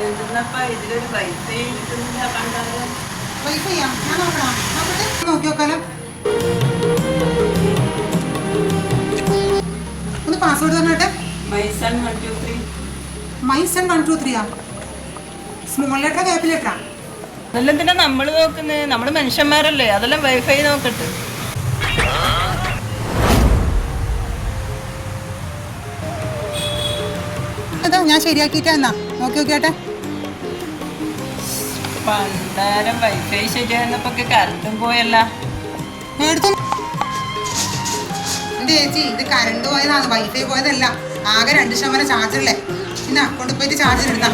എന്തിനപ്പാ ഇതിലൊരു വൈഫൈ കിട്ടുന്നില്ല കണ്ടാലോ? വൈഫൈയാ? ഞാൻ നോക്കണം. നോക്കട്ടെ, നോക്കി നോക്കാലോ. ഒന്ന് പാസ്വേഡ് തന്നോട്ടെ. മൈസൺ 123. മൈസൺ 123 സ്മോൾ ലെറ്ററാ ക്യാപിറ്റൽ ലെറ്ററാ? അതെല്ലാം തന്നെ നമ്മൾ നോക്കുന്നത്. നമ്മള് മനുഷ്യന്മാരല്ലേ, അതെല്ലാം വൈഫൈ നോക്കട്ടെ. അതാ ഞാൻ ശരിയാക്കിയിട്ടാ. എന്നാ നോക്കി നോക്കിയാട്ടെ. പണ്ടാരം വൈഫൈ ശരിയായിരുന്നപ്പോ കറണ്ടും പോയല്ല. എടുത്തു. എന്റെ ചേച്ചി, ഇത് കറണ്ട് പോയതാണ്, വൈഫൈ പോയതല്ല. ആകെ 2% ചാർജല്ലേ. എന്നാ കൊണ്ടുപോയിട്ട് ചാർജർ എടുത്താ.